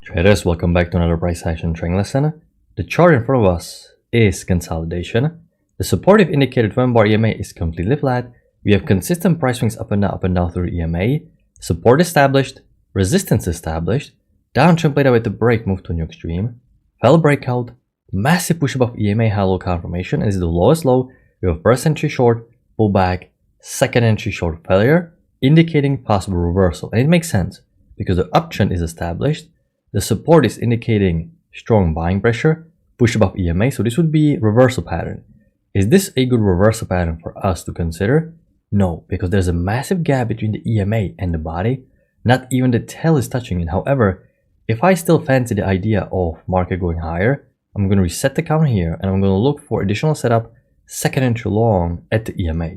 Traders, welcome back to another price action trading lesson. The chart in front of us is consolidation. The supportive indicated 1-bar EMA is completely flat. We have consistent price swings up and down through EMA. Support established, resistance established, downtrend played out with the break, move to a new extreme, fell breakout, massive push above EMA, high low confirmation, and this is the lowest low. We have first entry short, pullback, second entry short failure, indicating possible reversal. And it makes sense because the uptrend is established. The support is indicating strong buying pressure, push above EMA, so this would be reversal pattern. Is this a good reversal pattern for us to consider? No, because there's a massive gap between the EMA and the body. Not even the tail is touching it. However, if I still fancy the idea of market going higher, I'm going to reset the count here and I'm going to look for additional setup, second entry long at the EMA.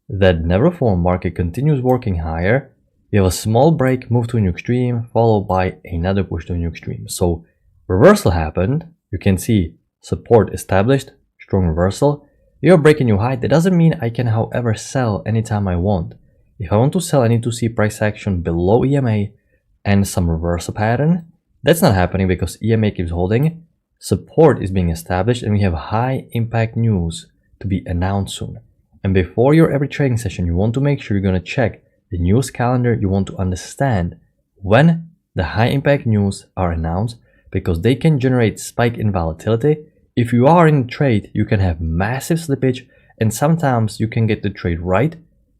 That never formed, market continues working higher. We have a small break, move to a new extreme, followed by another push to a new extreme. So reversal happened. You can see support established, strong reversal. We are breaking new high. That doesn't mean I can, however, sell anytime I want. If I want to sell, I need to see price action below EMA and some reversal pattern. That's not happening because EMA keeps holding. Support is being established and we have high impact news to be announced soon. And before your every trading session, you want to make sure you're going to check the news calendar. You want to understand when the high impact news are announced because they can generate spike in volatility. If you are in trade, you can have massive slippage and sometimes you can get the trade right.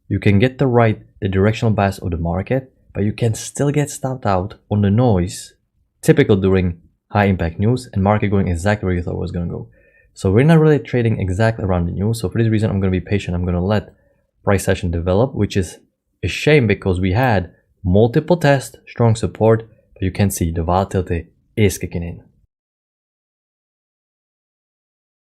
You can get the directional bias of the market, but you can still get stopped out on the noise, typical during high impact news and market going exactly where you thought it was going to go. So we're not really trading exactly around the news. So for this reason, I'm going to be patient. I'm going to let price session develop, which is a shame because we had multiple tests, strong support, but you can see the volatility is kicking in.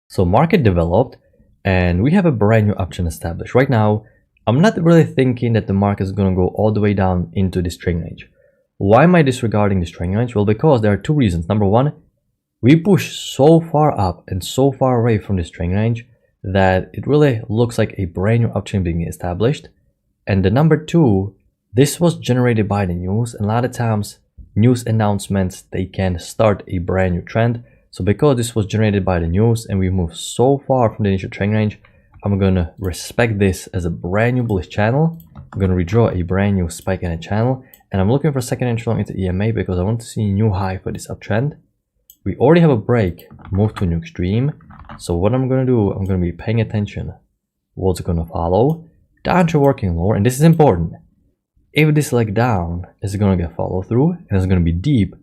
So market developed and we have a brand new option established. Right now, I'm not really thinking that the market is going to go all the way down into this trading range. Why am I disregarding this trading range? Well, because there are two reasons. Number one, we push so far up and so far away from this trading range that it really looks like a brand new uptrend being established. And the number two, this was generated by the news. And a lot of times, news announcements, they can start a brand new trend. So because this was generated by the news and we moved so far from the initial trend range, I'm going to respect this as a brand new bullish channel. I'm going to redraw a brand new spike in a channel. And I'm looking for second entry long into EMA because I want to see a new high for this uptrend. We already have a break, move to a new extreme. So what I'm going to do, I'm going to be paying attention what's going to follow. Downtrend working lower, and this is important. If this leg down is going to get follow through and it's going to be deep,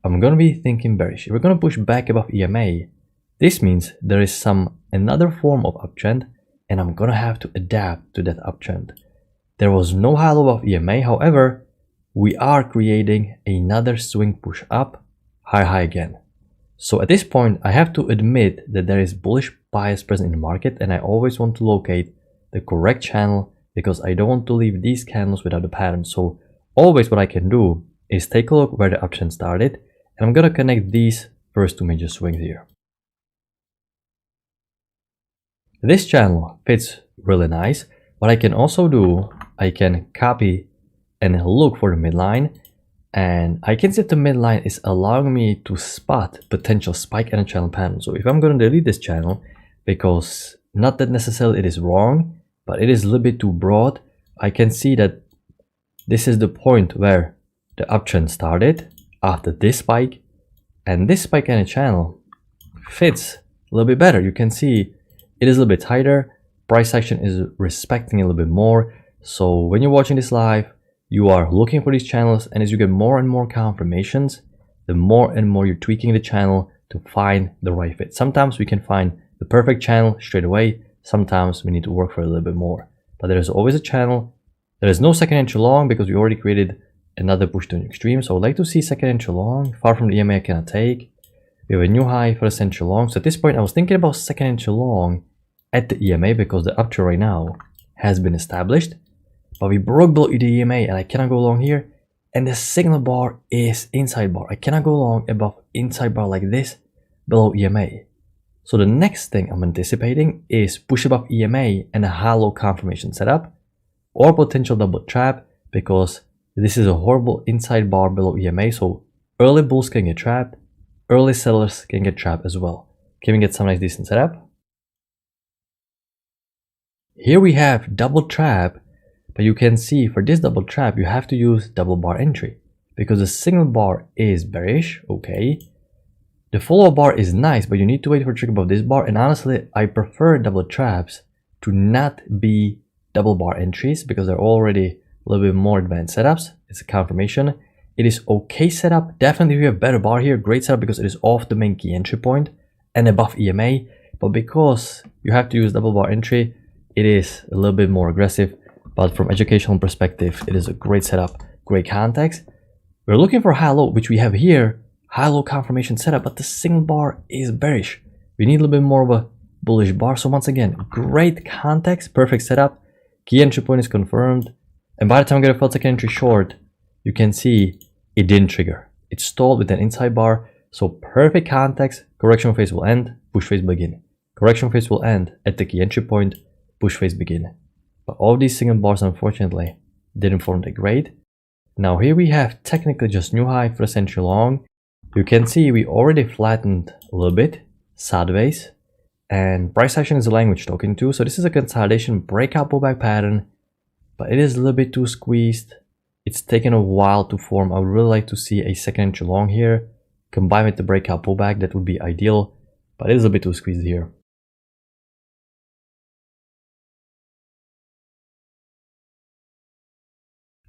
I'm going to be thinking bearish. If we're going to push back above EMA, this means there is another form of uptrend and I'm going to have to adapt to that uptrend. There was no high low above EMA, however, we are creating another swing push up, high again. So at this point, I have to admit that there is bullish bias present in the market and I always want to locate the correct channel because I don't want to leave these candles without a pattern. So always what I can do is take a look where the uptrend started and I'm going to connect these first two major swings here. This channel fits really nice. What I can also do, I can copy and look for the midline and I can see if the midline is allowing me to spot potential spike in a channel pattern. So if I'm going to delete this channel, because not that necessarily it is wrong, but it is a little bit too broad, I can see that this is the point where the uptrend started after this spike, and this spike in a channel fits a little bit better. You can see it is a little bit tighter, price action is respecting a little bit more. So when you're watching this live, you are looking for these channels, and as you get more and more confirmations, the more and more you're tweaking the channel to find the right fit. Sometimes we can find the perfect channel straight away. Sometimes we need to work for a little bit more. But there is always a channel. There is no second entry long because we already created another push to an extreme. So I would like to see second entry long. Far from the EMA I cannot take. We have a new high for the entry long. So at this point I was thinking about second entry long at the EMA because the uptrend right now has been established. But we broke below the EMA and I cannot go long here. And the signal bar is inside bar. I cannot go long above inside bar like this below EMA. So the next thing I'm anticipating is push above EMA and a hollow confirmation setup or potential double trap because this is a horrible inside bar below EMA. So early bulls can get trapped, early sellers can get trapped as well. Can we get some nice decent setup? Here we have double trap, but you can see for this double trap you have to use double bar entry because the single bar is bearish. Okay, the follow bar is nice, but you need to wait for a trick above this bar, and honestly I prefer double traps to not be double bar entries because they're already a little bit more advanced setups. It's a confirmation. It is okay setup. Definitely if you have better bar here, great setup because it is off the main key entry point and above EMA, but because you have to use double bar entry, it is a little bit more aggressive. But from educational perspective, it is a great setup, great context. We're looking for high-low, which we have here, high-low confirmation setup, but the single bar is bearish. We need a little bit more of a bullish bar. So once again, great context, perfect setup. Key entry point is confirmed, and by the time we get a failed second entry short, you can see it didn't trigger. It stalled with an inside bar. So perfect context. Correction phase will end, push phase begin. Correction phase will end at the key entry point, push phase begin. But all these single bars unfortunately didn't form that great. Now here we have technically just new high for a century long. You can see we already flattened a little bit sideways, and price action is a language token too. So this is a consolidation breakout pullback pattern, but it is a little bit too squeezed. It's taken a while to form. I would really like to see a second entry long here combined with the breakout pullback. That would be ideal, but it is a bit too squeezed here.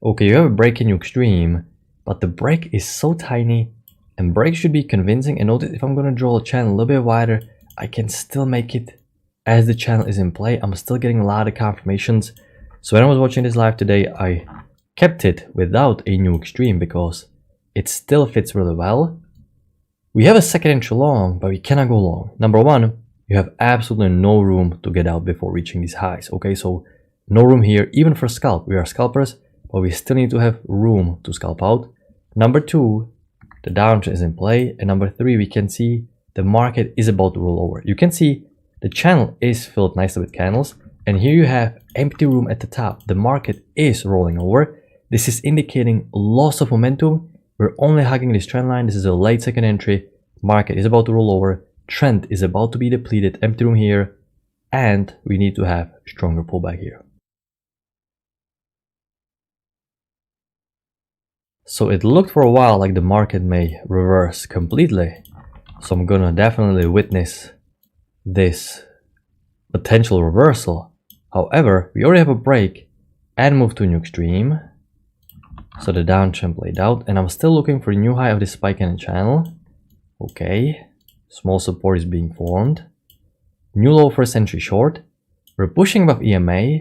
Okay, you have a break in your extreme, but the break is so tiny, and break should be convincing. And notice if I'm going to draw a channel a little bit wider, I can still make it as the channel is in play. I'm still getting a lot of confirmations. So when I was watching this live today, I kept it without a new extreme because it still fits really well. We have a second entry long, but we cannot go long. Number one, you have absolutely no room to get out before reaching these highs. Okay, so no room here, even for scalp. We are scalpers, but we still need to have room to scalp out. Number two, the downtrend is in play. And number three, we can see the market is about to roll over. You can see the channel is filled nicely with candles. And here you have empty room at the top. The market is rolling over. This is indicating loss of momentum. We're only hugging this trend line. This is a late second entry. Market is about to roll over. Trend is about to be depleted. Empty room here. And we need to have stronger pullback here. So it looked for a while like the market may reverse completely. So I'm gonna definitely witness this potential reversal. However, we already have a break and move to a new extreme. So the downtrend played out, and I'm still looking for a new high of this spike in the channel. Okay, small support is being formed. New low for a century short. We're pushing above EMA.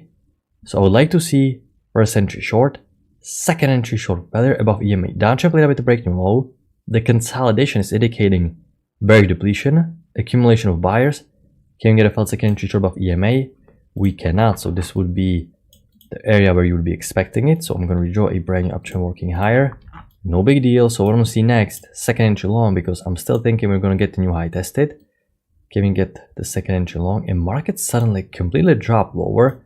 So I would like to see for a century short. Second entry short better above EMA. Downtrend played out with the break new low. The consolidation is indicating bearish depletion, accumulation of buyers. Can we get a failed second entry short above EMA? We cannot, so this would be the area where you would be expecting it. So I'm going to redraw a brand new uptrend working higher. No big deal. So what I'm going to see next, second entry long, because I'm still thinking we're going to get the new high tested. Can we get the second entry long? And market suddenly completely dropped lower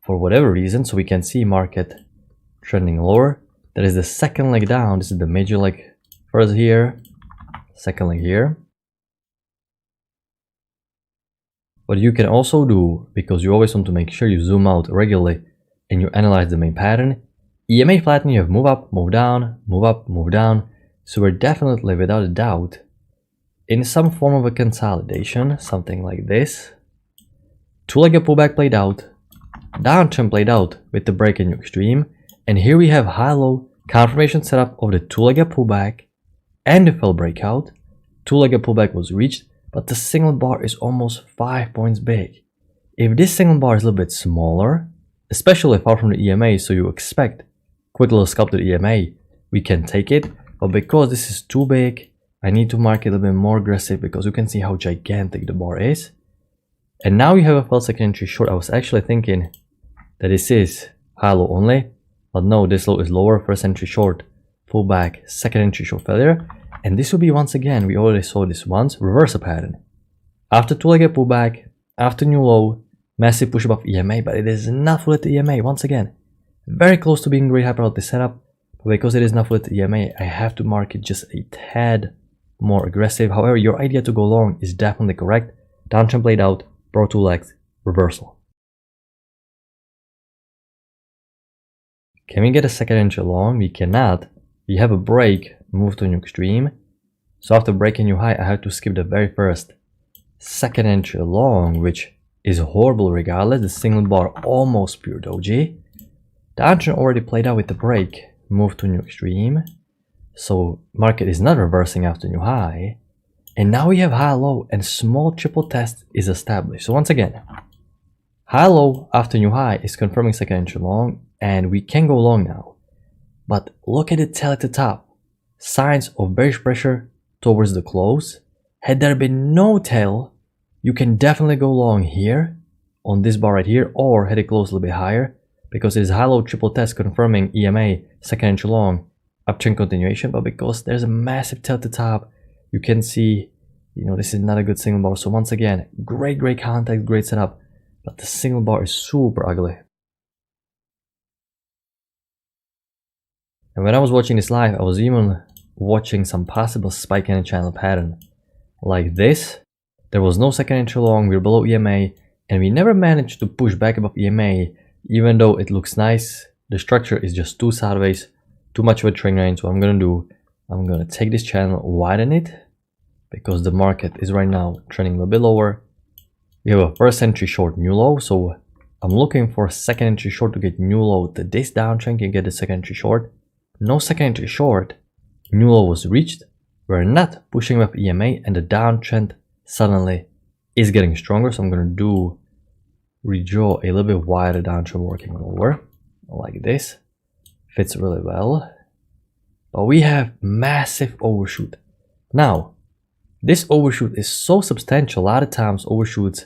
for whatever reason. So we can see market trending lower. That is the second leg down. This is the major leg first here, second leg here. What you can also do, because you always want to make sure you zoom out regularly and you analyze the main pattern, EMA flattening, you have move up, move down, move up, move down. So we're definitely, without a doubt, in some form of a consolidation, something like this. Two-legged pullback played out, downtrend played out with the break in new extreme. And here we have high-low confirmation setup of the two-legged pullback and the fell breakout. Two-legged pullback was reached, but the single bar is almost 5 points big. If this single bar is a little bit smaller, especially far from the EMA, so you expect quick little scalp to the EMA, we can take it. But because this is too big, I need to mark it a little bit more aggressive because you can see how gigantic the bar is. And now you have a failed second entry short. I was actually thinking that this is high-low only. But no, this low is lower, first entry short, pullback, second entry short failure. And this will be once again, we already saw this once, reversal pattern. After two-legged pullback, after new low, massive push above EMA, but it is not full at the EMA once again. Very close to being very happy about this setup. But because it is not fully EMA, I have to mark it just a tad more aggressive. However, your idea to go long is definitely correct. Downtrend played out, broke 2 legs, reversal. Can we get a second entry long? We cannot. We have a break, move to a new extreme. So after breaking new high, I have to skip the very first second entry long, which is horrible regardless. The single bar almost pure doji. Downtrend already played out with the break, move to new extreme. So market is not reversing after new high. And now we have high low and small triple test is established. So once again, high low after new high is confirming second entry long, and we can go long now. But look at the tail at the top. Signs of bearish pressure towards the close. Had there been no tail, you can definitely go long here on this bar right here, or had it close a little bit higher, because it is high low triple test confirming EMA second entry long uptrend continuation. But because there's a massive tail at the top, you can see, this is not a good single bar. So once again, great contact, great setup, but the single bar is super ugly. And when I was watching this live, I was even watching some possible spike in a channel pattern like this. There was no second entry long, we're below EMA, and we never managed to push back above EMA. Even though it looks nice, the structure is just too sideways, too much of a trend range. So what I'm gonna do, I'm gonna take this channel, widen it, because the market is right now trending a little bit lower. We have a first entry short, new low, so I'm looking for a second entry short to get new low. This downtrend can get a second entry short. No second entry short, new low was reached. We're not pushing up EMA, and the downtrend suddenly is getting stronger. So I'm gonna redraw a little bit wider downtrend working lower like this. Fits really well, but we have massive overshoot. Now this overshoot is so substantial. A lot of times overshoots,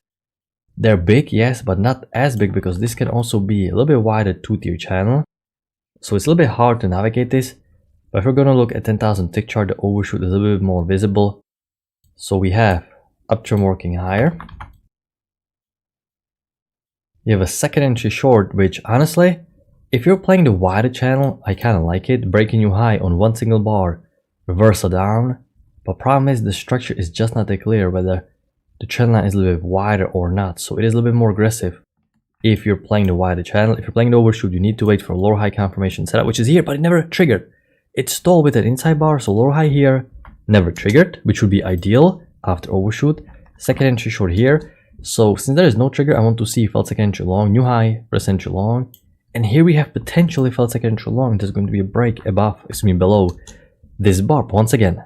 they're big, yes, but not as big, because this can also be a little bit wider two-tier channel. So it's a little bit hard to navigate this. But if we're gonna look at 10,000 tick chart, the overshoot is a little bit more visible. So we have uptrend working higher. You have a second entry short, which honestly, if you're playing the wider channel, I kind of like it. Breaking new high on one single bar, reversal down. But problem is the structure is just not that clear whether the trend line is a little bit wider or not. So it is a little bit more aggressive if you're playing the wider channel. If you're playing the overshoot, you need to wait for lower high confirmation setup, which is here, but it never triggered. It stalled with an inside bar, so lower high here never triggered, which would be ideal after overshoot. Second entry short here. So since there is no trigger, I want to see felt second entry long, new high, first entry long. And here we have potentially felt second entry long. There's going to be a break above, below this bar. But once again,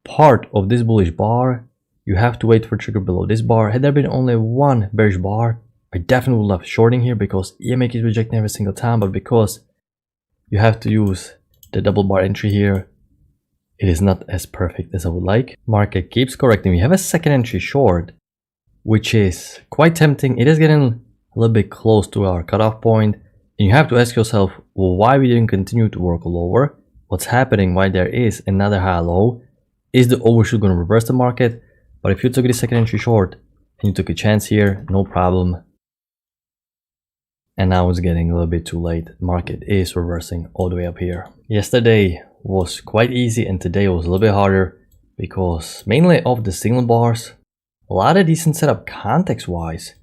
part of this bullish bar, you have to wait for trigger below this bar. Had there been only one bearish bar, I definitely would love shorting here, because EMA is rejecting every single time. But because you have to use the double bar entry here, it is not as perfect as I would like. Market keeps correcting. We have a second entry short, which is quite tempting. It is getting a little bit close to our cutoff point. And you have to ask yourself, well, why we didn't continue to work lower? What's happening? Why there is another high low? Is the overshoot going to reverse the market? But if you took the second entry short and you took a chance here, no problem. And now it's getting a little bit too late. Market is reversing all the way up here. Yesterday was quite easy, and today was a little bit harder, because mainly of the signal bars, a lot of decent setup context wise,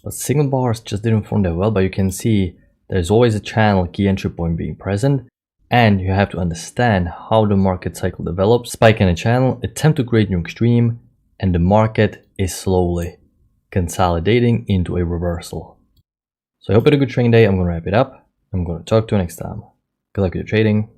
but signal bars just didn't form that well. But you can see there's always a channel key entry point being present, and you have to understand how the market cycle develops. Spike in a channel, attempt to create new extreme, and the market is slowly consolidating into a reversal. So I hope you had a good trading day. I'm going to wrap it up. I'm going to talk to you next time. Good luck with your trading.